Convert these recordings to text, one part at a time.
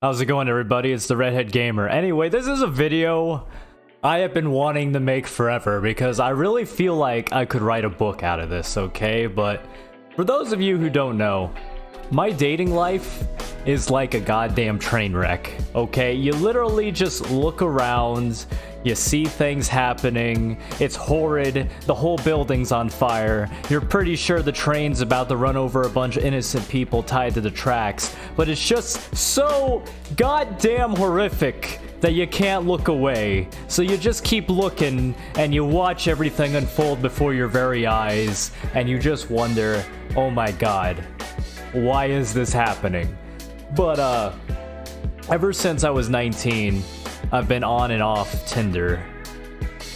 How's it going, everybody? It's the Redhead Gamer. Anyway, this is a video I have been wanting to make forever because I really feel like I could write a book out of this, okay? But for those of you who don't know, my dating life is like a goddamn train wreck, okay? You literally just look around, you see things happening, it's horrid, the whole building's on fire, you're pretty sure the train's about to run over a bunch of innocent people tied to the tracks, but it's just so goddamn horrific that you can't look away. So you just keep looking and you watch everything unfold before your very eyes and you just wonder, oh my god, why is this happening? But ever since I was 19, I've been on and off Tinder,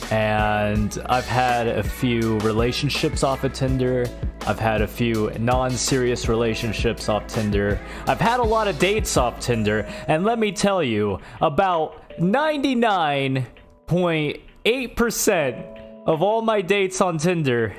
and I've had a few relationships off of Tinder. I've had a few non-serious relationships off Tinder. I've had a lot of dates off Tinder, and let me tell you, about 99.8% of all my dates on Tinder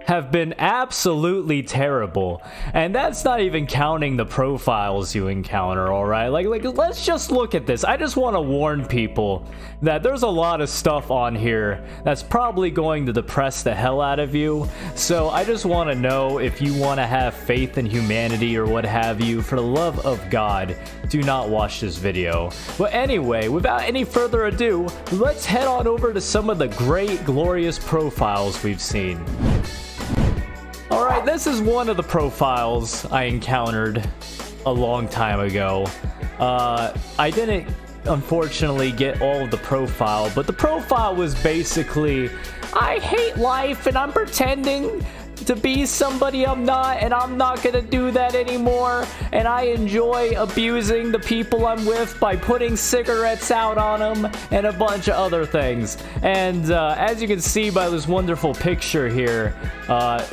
have been absolutely terrible, and that's not even counting the profiles you encounter. All right, like let's just look at this. I just want to warn people that there's a lot of stuff on here that's probably going to depress the hell out of you. So I just want to know, if you want to have faith in humanity or what have you, for the love of God, do not watch this video. But anyway, without any further ado, let's head on over to some of the great glorious profiles we've seen. Alright, this is one of the profiles I encountered a long time ago. I didn't, unfortunately, get all of the profile, but the profile was basically, I hate life and I'm pretending to be somebody I'm not, and I'm not gonna do that anymore, and I enjoy abusing the people I'm with by putting cigarettes out on them and a bunch of other things. And as you can see by this wonderful picture here,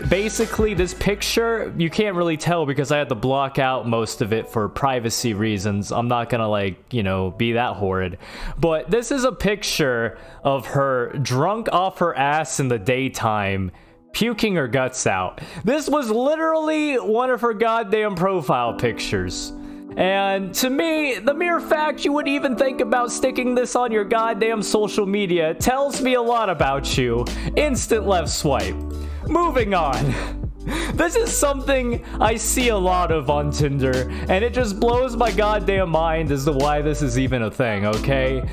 basically this picture, you can't really tell because I had to block out most of it for privacy reasons. I'm not gonna, like, you know, be that horrid, but this is a picture of her drunk off her ass in the daytime, puking her guts out. This was literally one of her goddamn profile pictures. And to me, the mere fact you would even think about sticking this on your goddamn social media tells me a lot about you. Instant left swipe. Moving on. This is something I see a lot of on Tinder, and it just blows my goddamn mind as to why this is even a thing, okay?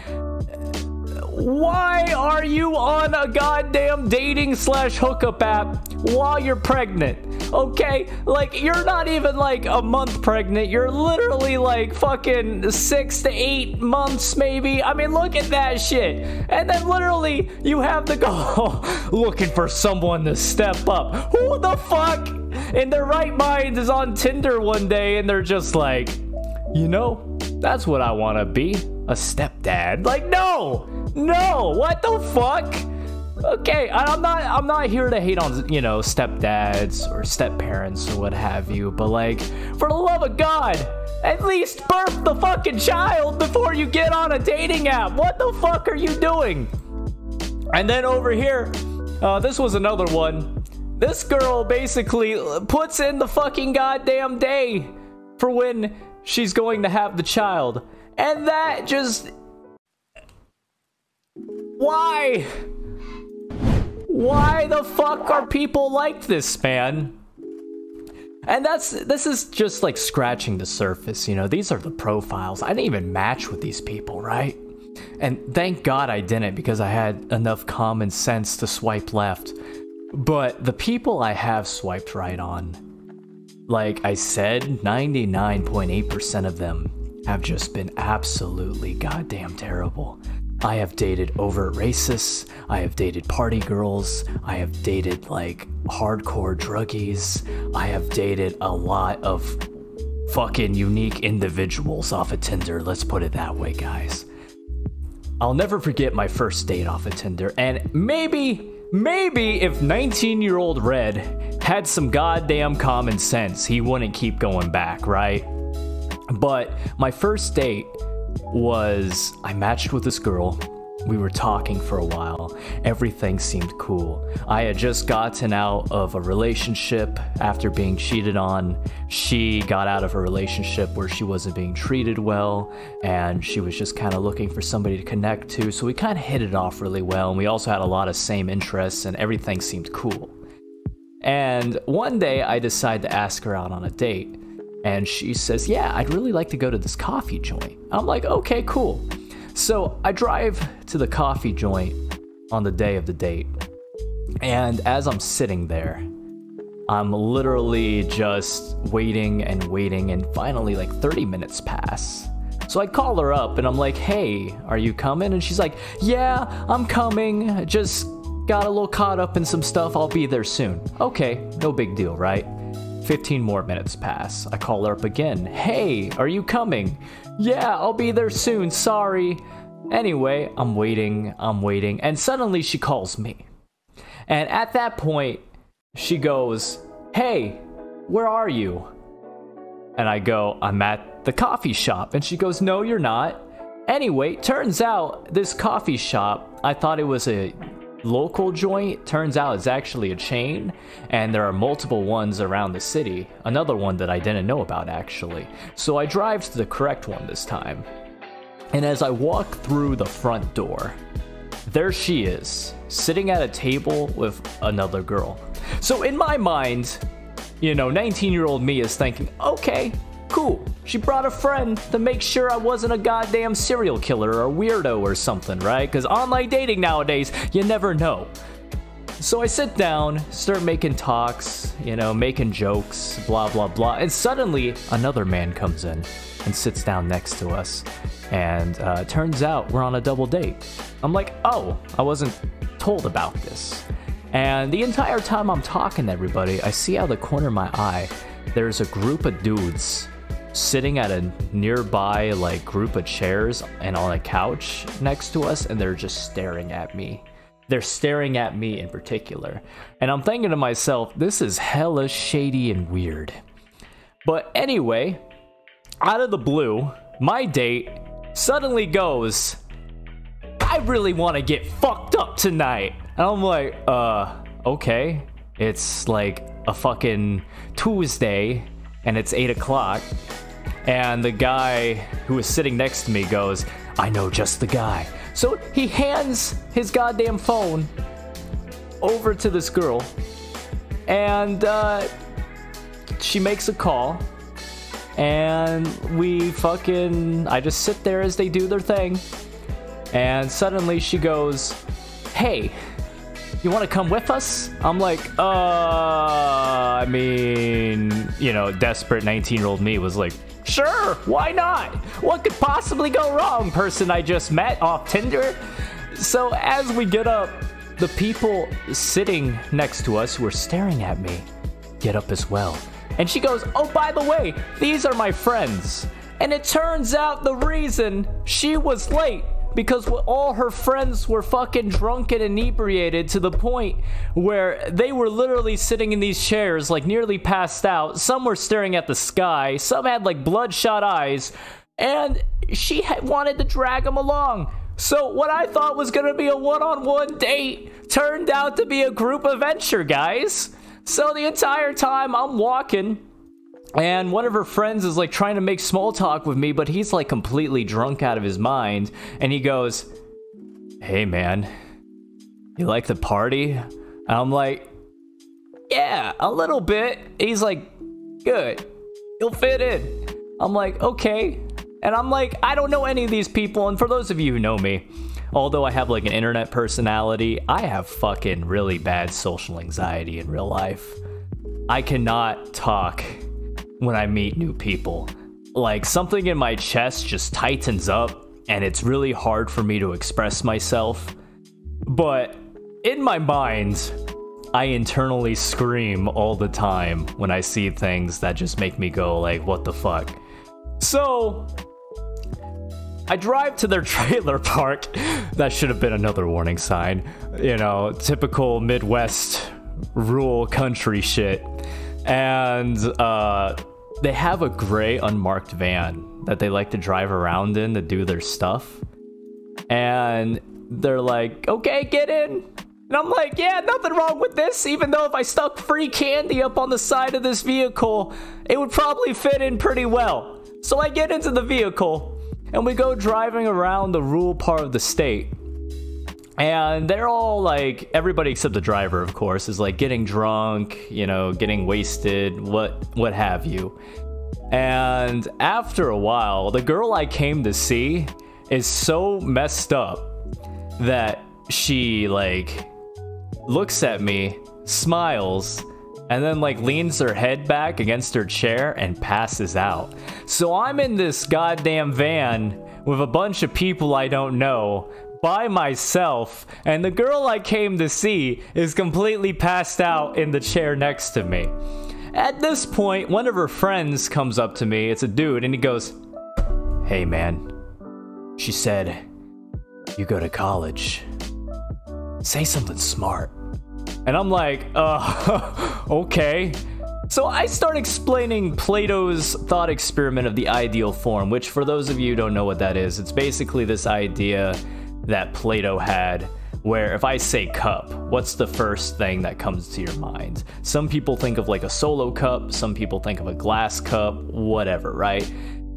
Why are you on a goddamn dating slash hookup app while you're pregnant? Okay, like, you're not even like a month pregnant, you're literally like fucking 6 to 8 months maybe. I mean, look at that shit. And then literally you have to go looking for someone to step up. Who the fuck in their right mind is on Tinder one day and they're just like, you know, that's what I want to be, a stepdad? Like, no, what the fuck? Okay, I'm not here to hate on, you know, stepdads or step-parents or what have you, but like, for the love of God, at least birth the fucking child before you get on a dating app. What the fuck are you doing? And then over here, this was another one. This girl basically puts in the fucking goddamn day for when she's going to have the child. And that just... Why? Why the fuck are people like this, man? And this is just like scratching the surface, you know. These are the profiles. I didn't even match with these people, right? And thank God I didn't, because I had enough common sense to swipe left. But the people I have swiped right on, like I said, 99.8% of them have just been absolutely goddamn terrible. I have dated overt racists, I have dated party girls, I have dated like hardcore druggies, I have dated a lot of fucking unique individuals off of Tinder, let's put it that way, guys. I'll never forget my first date off of Tinder, and maybe if 19-year-old Red had some goddamn common sense, he wouldn't keep going back, right? But my first date was, I matched with this girl. We were talking for a while. Everything seemed cool. I had just gotten out of a relationship after being cheated on. She got out of a relationship where she wasn't being treated well, and she was just kind of looking for somebody to connect to. So we kind of hit it off really well, and we also had a lot of same interests, and everything seemed cool. And one day I decide to ask her out on a date, and she says, yeah, I'd really like to go to this coffee joint. I'm like, okay, cool. So I drive to the coffee joint on the day of the date, and as I'm sitting there, I'm literally just waiting, and finally like 30 minutes pass. So I call her up and I'm like, hey, are you coming? And she's like, yeah, I'm coming. Just got a little caught up in some stuff. I'll be there soon. Okay, no big deal, right? 15 more minutes pass. I call her up again. Hey, are you coming? Yeah, I'll be there soon. Sorry. Anyway, I'm waiting, and suddenly she calls me. And at that point, she goes, hey, where are you? And I go, I'm at the coffee shop. And she goes, no, you're not. Anyway, turns out this coffee shop, I thought it was a local joint. Turns out it's actually a chain, and there are multiple ones around the city. Another one that I didn't know about, actually. So I drive to the correct one this time. And as I walk through the front door, there she is, sitting at a table with another girl. So in my mind, 19-year-old me is thinking, okay, cool. She brought a friend to make sure I wasn't a goddamn serial killer or a weirdo or something, right? Because online dating nowadays, you never know. So I sit down, start making talks, making jokes, blah, blah, blah. And suddenly, another man comes in and sits down next to us. And turns out we're on a double date. I'm like, oh, I wasn't told about this. And the entire time I'm talking to everybody, I see out of the corner of my eye, there's a group of dudes sitting at a nearby group of chairs and on a couch next to us, and they're just staring at me. They're staring at me in particular. And I'm thinking to myself, this is hella shady and weird. But anyway, out of the blue, my date suddenly goes, I really want to get fucked up tonight. And I'm like, okay. It's like a fucking Tuesday, and it's 8 o'clock. And the guy who was sitting next to me goes, I know just the guy. So he hands his goddamn phone over to this girl, and she makes a call, and I just sit there as they do their thing, and suddenly she goes, hey, you want to come with us? I'm like, desperate 19-year-old me was like, sure, why not? What could possibly go wrong, person I just met off Tinder? So as we get up, the people sitting next to us who are staring at me get up as well. And she goes, oh, by the way, these are my friends. And it turns out the reason she was late because all her friends were fucking drunk and inebriated to the point where they were literally sitting in these chairs, nearly passed out. Some were staring at the sky. Some had bloodshot eyes. And she wanted to drag them along. So what I thought was going to be a one-on-one date turned out to be a group adventure, guys. So the entire time I'm walking, and one of her friends is trying to make small talk with me, but he's completely drunk out of his mind. And he goes, hey man, you like the party? And I'm like, yeah, a little bit. He's like, good, you'll fit in. I'm like, okay. And I'm like, I don't know any of these people. And for those of you who know me, although I have an internet personality, I have fucking really bad social anxiety in real life. I cannot talk when I meet new people. Something in my chest just tightens up, and it's really hard for me to express myself. But in my mind, I internally scream all the time when I see things that just make me go what the fuck? So I drive to their trailer park. That should have been another warning sign. Typical Midwest rural country shit. And they have a gray unmarked van that they like to drive around in to do their stuff. And they're like, okay, get in. And I'm like, yeah, nothing wrong with this, even though if I stuck free candy up on the side of this vehicle, it would probably fit in pretty well. So I get into the vehicle, and we go driving around the rural part of the state. And they're all like, everybody except the driver, of course, is like getting drunk, you know, getting wasted, what have you. And after a while, the girl I came to see is so messed up that she like looks at me, smiles, and then like leans her head back against her chair and passes out. So I'm in this goddamn van with a bunch of people I don't know by myself, and the girl I came to see is completely passed out in the chair next to me. At this point, one of her friends comes up to me, it's a dude, and he goes, "Hey man," she said, "you go to college. Say something smart." And I'm like, okay. So I start explaining Plato's thought experiment of the ideal form, which for those of you who don't know what that is, it's basically this idea that Plato had, where if I say cup, what's the first thing that comes to your mind? Some people think of like a solo cup, some people think of a glass cup, whatever, right?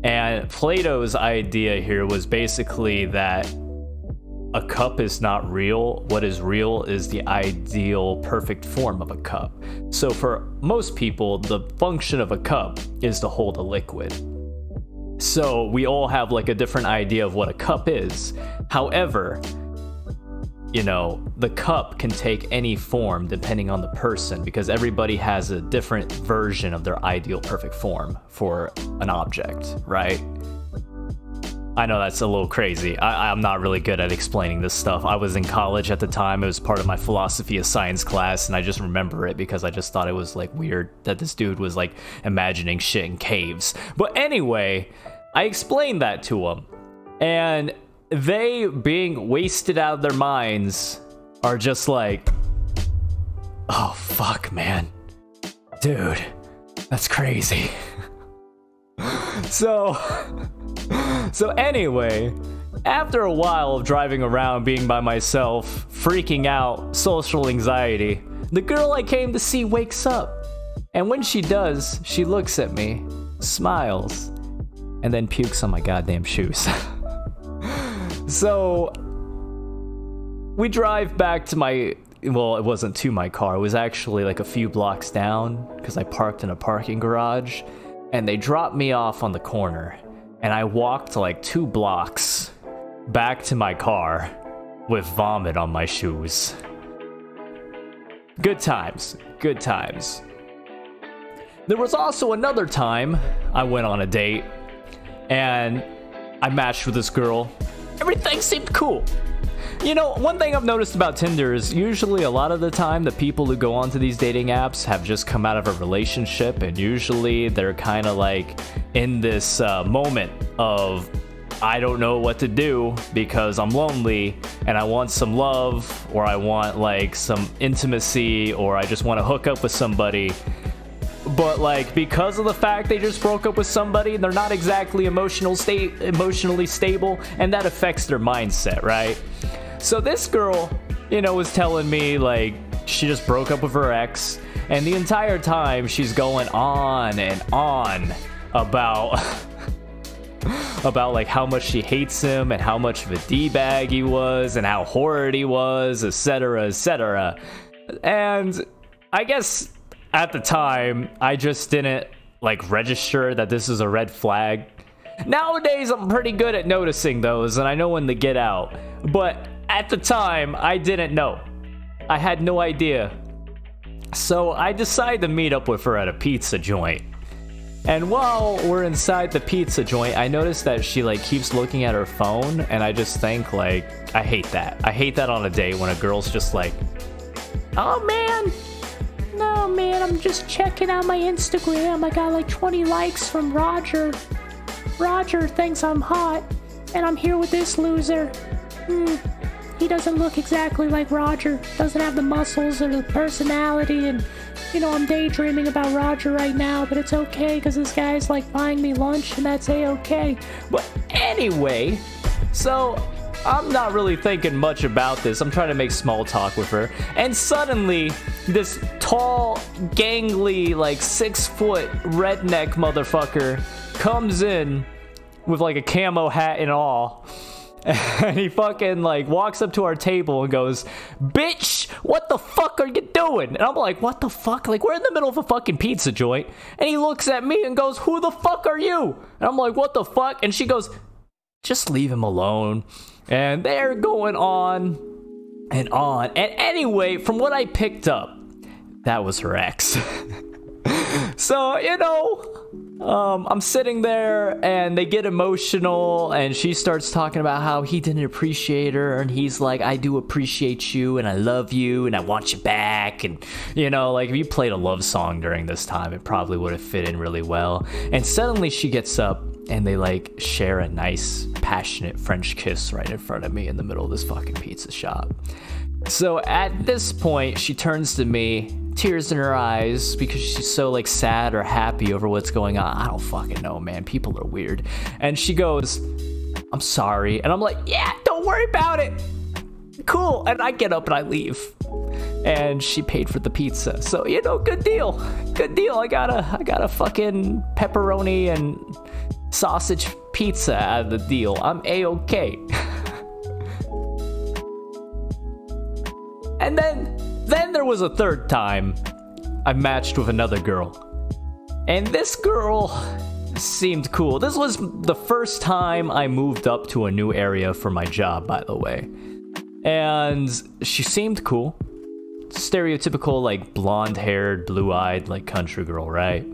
And Plato's idea here was basically that a cup is not real. What is real is the ideal perfect form of a cup. So for most people, the function of a cup is to hold a liquid. So we all have like a different idea of what a cup is. However, you know, the cup can take any form depending on the person, because everybody has a different version of their ideal perfect form for an object, right? I know that's a little crazy. I'm not really good at explaining this stuff. I was in college at the time. It was part of my philosophy of science class, and I just remember it because I just thought it was like weird that this dude was like imagining shit in caves. But anyway, I explained that to him, and they, being wasted out of their minds, are just like, "Oh fuck, man. Dude, that's crazy." So anyway, after a while of driving around, being by myself, freaking out, social anxiety, the girl I came to see wakes up. And when she does, she looks at me, smiles, and then pukes on my goddamn shoes. So we drive back to my, well, it wasn't to my car, it was actually like a few blocks down, because I parked in a parking garage, and they dropped me off on the corner. And I walked like 2 blocks back to my car with vomit on my shoes. Good times, good times. There was also another time I went on a date and I matched with this girl. Everything seemed cool. You know, one thing I've noticed about Tinder is usually a lot of the time the people who go onto these dating apps have just come out of a relationship, and usually they're kind of like in this moment of, I don't know what to do because I'm lonely and I want some love, or I want like some intimacy, or I just want to hook up with somebody. But like, because of the fact they just broke up with somebody, they're not exactly emotionally stable, and that affects their mindset, right? So this girl, you know, was telling me like she just broke up with her ex, and the entire time she's going on and on about like how much she hates him and how much of a D-bag he was and how horrid he was, etc, etc. And I guess at the time I just didn't like register that this is a red flag. Nowadays I'm pretty good at noticing those, and I know when to get out, but at the time I didn't know. I had no idea. So I decided to meet up with her at a pizza joint. And while we're inside the pizza joint, I noticed that she like keeps looking at her phone, and I just think like, I hate that. I hate that on a date when a girl's just like, "Oh man, no man, I'm just checking out my Instagram. I got like 20 likes from Roger. Roger thinks I'm hot, and I'm here with this loser. He doesn't look exactly like Roger. Doesn't have the muscles or the personality, and you know, I'm daydreaming about Roger right now, but it's okay because this guy's like buying me lunch, and that's a-okay." But anyway, so I'm not really thinking much about this. I'm trying to make small talk with her. And suddenly, this tall, gangly, like 6-foot redneck motherfucker comes in with like a camo hat and all. And he fucking like walks up to our table and goes, "Bitch, what the fuck are you doing?" And I'm like, what the fuck? Like, we're in the middle of a fucking pizza joint. And he looks at me and goes, "Who the fuck are you?" And I'm like, what the fuck? And she goes, "Just leave him alone." And they're going on and on. And anyway, from what I picked up, that was her ex. So, you know, I'm sitting there and they get emotional and she starts talking about how he didn't appreciate her, and he's like, "I do appreciate you and I love you and I want you back." And, you know, like if you played a love song during this time, it probably would have fit in really well. And suddenly she gets up and they like share a nice passionate French kiss right in front of me in the middle of this fucking pizza shop. So at this point she turns to me, tears in her eyes because she's so like sad or happy over what's going on. I don't fucking know, man. People are weird. And she goes, "I'm sorry." And I'm like, "Yeah, don't worry about it. Cool." And I get up and I leave. And she paid for the pizza. So, you know, good deal. Good deal. I got a fucking pepperoni and sausage pizza out of the deal. I'm A-okay. And then there was a third time I matched with another girl. And this girl seemed cool. This was the first time I moved up to a new area for my job, by the way. And she seemed cool. Stereotypical, like, blonde-haired, blue-eyed, like, country girl, right?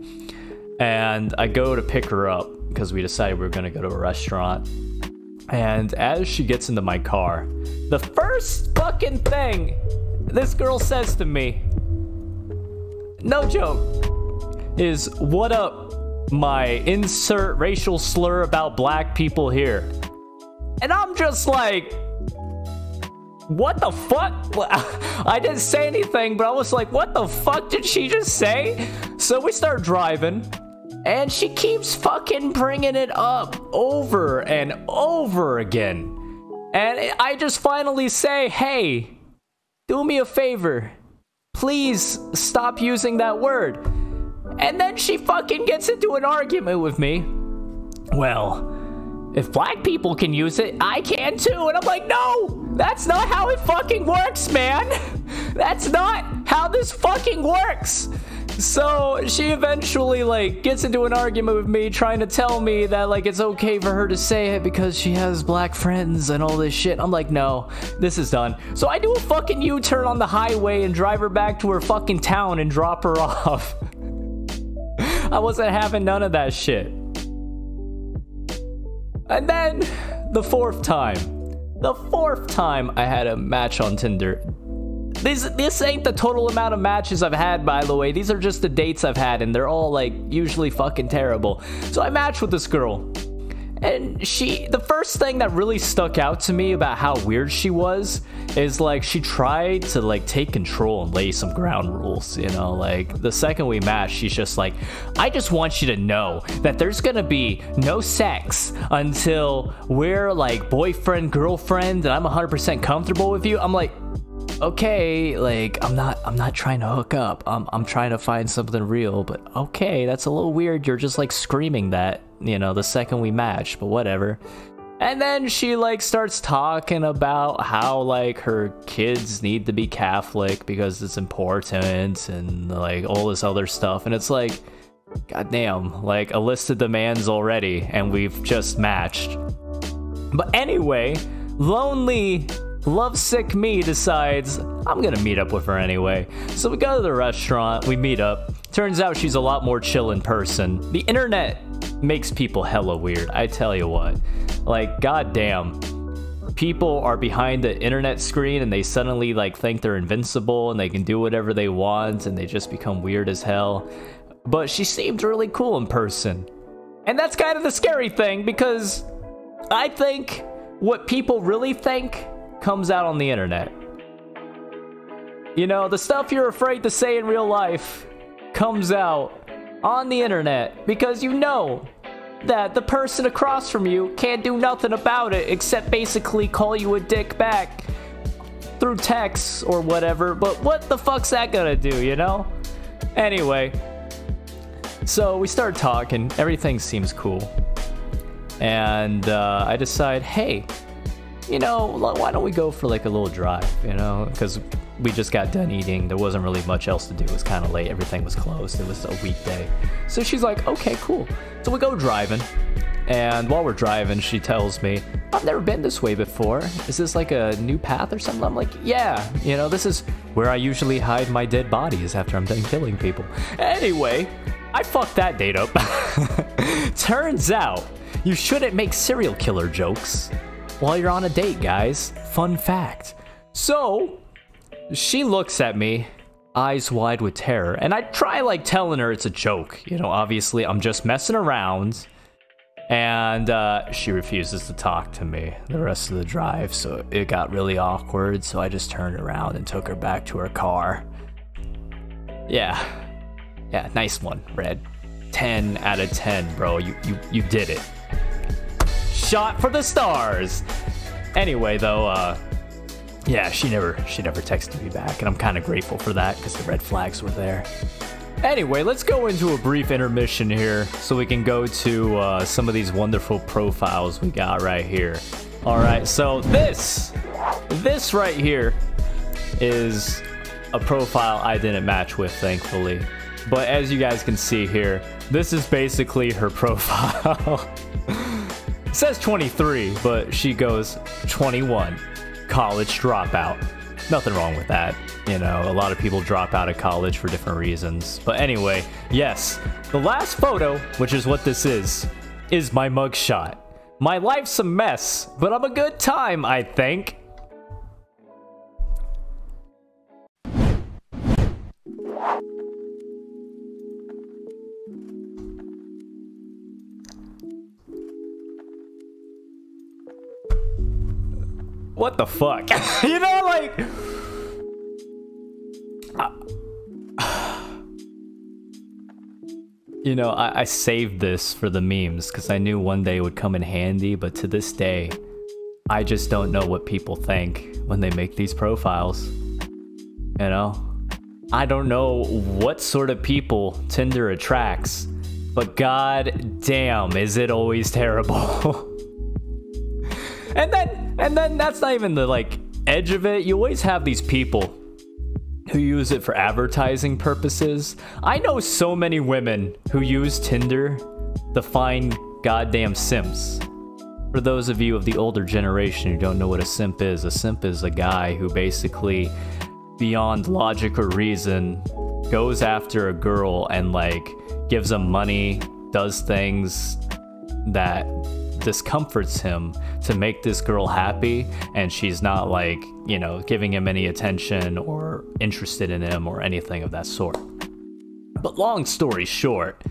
And I go to pick her up because we decided we were going to go to a restaurant. And as she gets into my car, the first fucking thing this girl says to me, no joke, is, "What up, my insert racial slur about black people here?" And I'm just like, what the fuck? I didn't say anything, but I was like, what the fuck did she just say? So we start driving, and she keeps fucking bringing it up over and over again. And I just finally say, "Hey, do me a favor. Please stop using that word." And then she fucking gets into an argument with me. "Well, if black people can use it, I can too." And I'm like, no, that's not how it fucking works, man. That's not how this fucking works. So she eventually like gets into an argument with me, trying to tell me that like it's okay for her to say it because she has black friends and all this shit. I'm like, no, this is done. So I do a fucking U-turn on the highway and drive her back to her fucking town and drop her off. I wasn't having none of that shit. And then the fourth time I had a match on Tinder. This ain't the total amount of matches I've had, by the way. These are just the dates I've had, and they're all like usually fucking terrible. So I matched with this girl, and the first thing that really stuck out to me about how weird she was is like she tried to like take control and lay some ground rules, you know. Like the second we matched, she's just like, "I just want you to know that there's gonna be no sex until we're like boyfriend, girlfriend, and I'm 100% comfortable with you." I'm like, okay, like I'm not trying to hook up. I'm trying to find something real, but okay, that's a little weird. You're just like screaming that, you know, the second we match, but whatever. And then she like starts talking about how like her kids need to be Catholic because it's important and like all this other stuff. And it's like, goddamn, like a list of demands already, and we've just matched. But anyway, lonely, lovesick me decides I'm gonna meet up with her anyway. So we go to the restaurant, we meet up. Turns out she's a lot more chill in person. The internet makes people hella weird, I tell you what. Like, goddamn. People are behind the internet screen and they suddenly like think they're invincible and they can do whatever they want and they just become weird as hell. But she seemed really cool in person. And that's kind of the scary thing, because I think what people really think comes out on the internet. You know, the stuff you're afraid to say in real life comes out on the internet because you know that the person across from you can't do nothing about it except basically call you a dick back through text or whatever. But what the fuck's that gonna do, you know? Anyway, so we start talking. Everything seems cool. And I decide, hey, you know, why don't we go for like a little drive, you know? Because we just got done eating. There wasn't really much else to do. It was kind of late. Everything was closed. It was a weekday. So she's like, okay, cool. So we go driving. And while we're driving, she tells me, I've never been this way before. Is this like a new path or something? I'm like, yeah, you know, this is where I usually hide my dead bodies after I'm done killing people. Anyway, I fucked that date up. Turns out, you shouldn't make serial killer jokes while you're on a date, guys. Fun fact. So, she looks at me, eyes wide with terror, and I try like telling her it's a joke. You know, obviously I'm just messing around. And she refuses to talk to me the rest of the drive, so it got really awkward, so I just turned around and took her back to her car. Yeah, nice one, Red. 10 out of 10, bro. You did it. Shot for the stars. Anyway, though, yeah, she never texted me back, and I'm kind of grateful for that because the red flags were there. Anyway, let's go into a brief intermission here so we can go to some of these wonderful profiles we got right here. All right, so this right here is a profile I didn't match with, thankfully. But as you guys can see here, this is basically her profile. It says 23, but she goes 21, college dropout. Nothing wrong with that. You know, a lot of people drop out of college for different reasons. But anyway, yes, the last photo, which is what this is my mugshot. My life's a mess, but I'm a good time, I think. What the fuck? You know, like... You know, I saved this for the memes because I knew one day it would come in handy, but to this day, I just don't know what people think when they make these profiles. You know? I don't know what sort of people Tinder attracts, but god damn, is it always terrible. And then that's not even the like edge of it. You always have these people who use it for advertising purposes. I know so many women who use Tinder to find goddamn simps. For those of you of the older generation who don't know what a simp is a guy who basically, beyond logic or reason, goes after a girl and like gives them money, does things that discomforts him to make this girl happy, and she's not like, you know, giving him any attention or interested in him or anything of that sort. But long story short,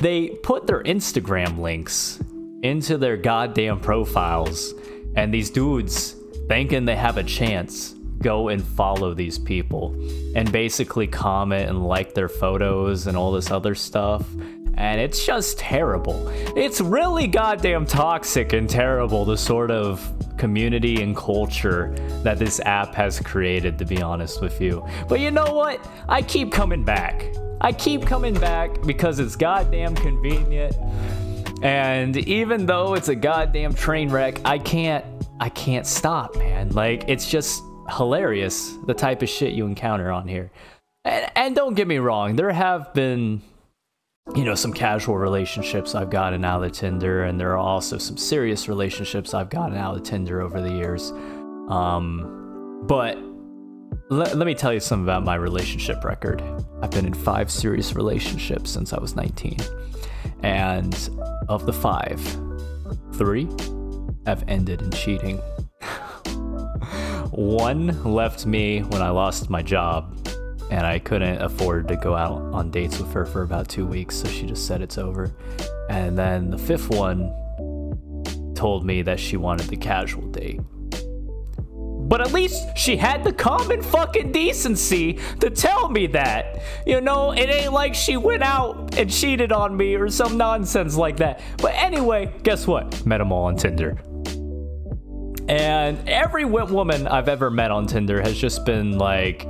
they put their Instagram links into their goddamn profiles, and these dudes, thinking they have a chance, go and follow these people and basically comment and like their photos and all this other stuff. And it's just terrible. It's really goddamn toxic and terrible, the sort of community and culture that this app has created, to be honest with you. But you know what? I keep coming back. I keep coming back because it's goddamn convenient. And even though it's a goddamn train wreck, I can't stop, man. Like, it's just hilarious, the type of shit you encounter on here. And don't get me wrong, there have been, you know, some casual relationships I've gotten out of Tinder, and there are also some serious relationships I've gotten out of Tinder over the years. But let me tell you something about my relationship record. I've been in 5 serious relationships since I was 19. And of the 5, 3 have ended in cheating. 1 left me when I lost my job, and I couldn't afford to go out on dates with her for about 2 weeks, so she just said it's over. And then the 5th one told me that she wanted the casual date. But at least she had the common fucking decency to tell me that. You know, it ain't like she went out and cheated on me or some nonsense like that. But anyway, guess what? Met them all on Tinder. And every woman I've ever met on Tinder has just been like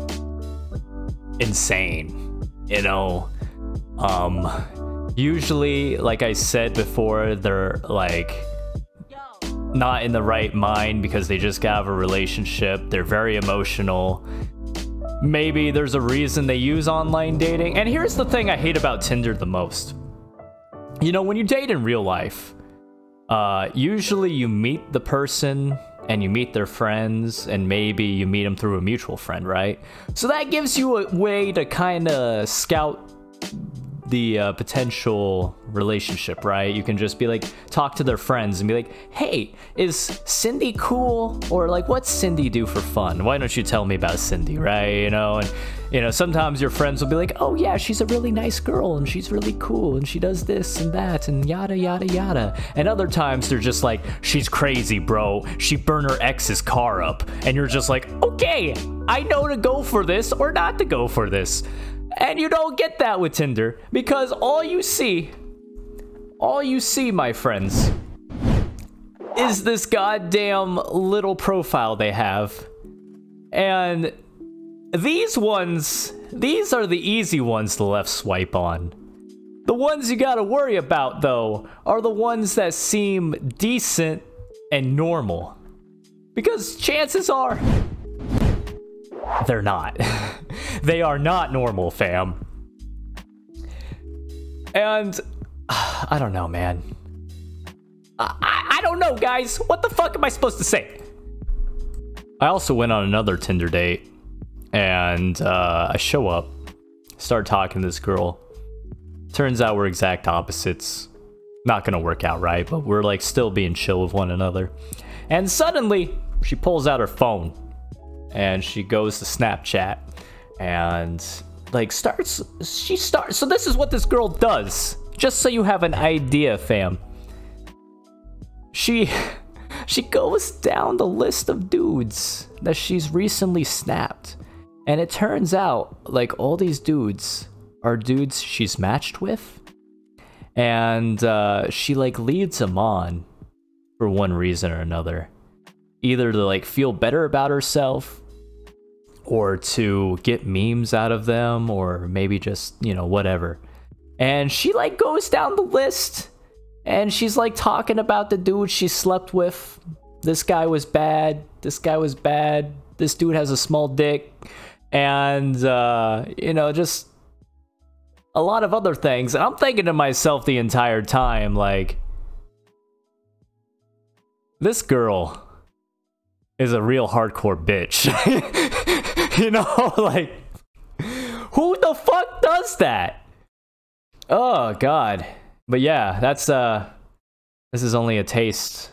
insane, you know. Usually, like I said before, they're like not in the right mind because they just got out of a relationship. They're very emotional. Maybe there's a reason they use online dating. And here's the thing I hate about Tinder the most. You know, when you date in real life, usually you meet the person and you meet their friends, and maybe you meet them through a mutual friend, right? So that gives you a way to kind of scout the potential relationship, right? You can just be like, talk to their friends and be like, hey, is Cindy cool? Or like, what's Cindy do for fun? Why don't you tell me about Cindy, right? You know, and you know, sometimes your friends will be like, oh yeah, she's a really nice girl and she's really cool and she does this and that and yada yada yada. And other times they're just like, she's crazy, bro, she burned her ex's car up. And you're just like, okay, I know to go for this or not to go for this. And you don't get that with Tinder, because all you see, my friends, is this goddamn little profile they have. And these are the easy ones to left swipe on. The ones you gotta worry about, though, are the ones that seem decent and normal. Because chances are, they're not. They are not normal, fam. And I don't know, man. I don't know, guys. What the fuck am I supposed to say? I also went on another Tinder date, and I show up, start talking to this girl. Turns out we're exact opposites. Not gonna work out right, but we're like still being chill with one another. And suddenly, she pulls out her phone. And she goes to Snapchat and like so this is what this girl does, just so you have an idea, fam. She goes down the list of dudes that she's recently snapped, and it turns out like all these dudes are dudes she's matched with, and she like leads them on for one reason or another, either to like feel better about herself, or to get memes out of them, or maybe just, you know, whatever. And she like goes down the list and she's like talking about the dude she slept with. This guy was bad. This guy was bad. This dude has a small dick. And, you know, just a lot of other things. And I'm thinking to myself the entire time, like, this girl is a real hardcore bitch. You know, like, who the fuck does that? Oh, God. But yeah, that's, this is only a taste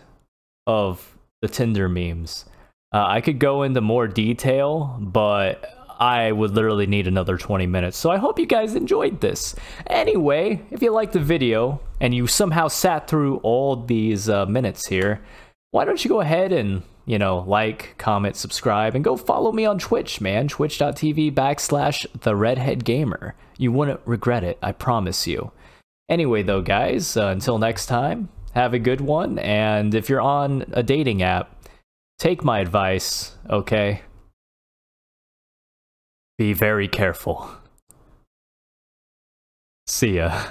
of the Tinder memes. I could go into more detail, but I would literally need another 20 minutes. So I hope you guys enjoyed this. Anyway, if you liked the video, and you somehow sat through all these minutes here, why don't you go ahead and, you know, like, comment, subscribe, and go follow me on Twitch, man. Twitch.tv/TheRedHeadGamer. You wouldn't regret it, I promise you. Anyway, though, guys, until next time, have a good one. And if you're on a dating app, take my advice, okay? Be very careful. See ya.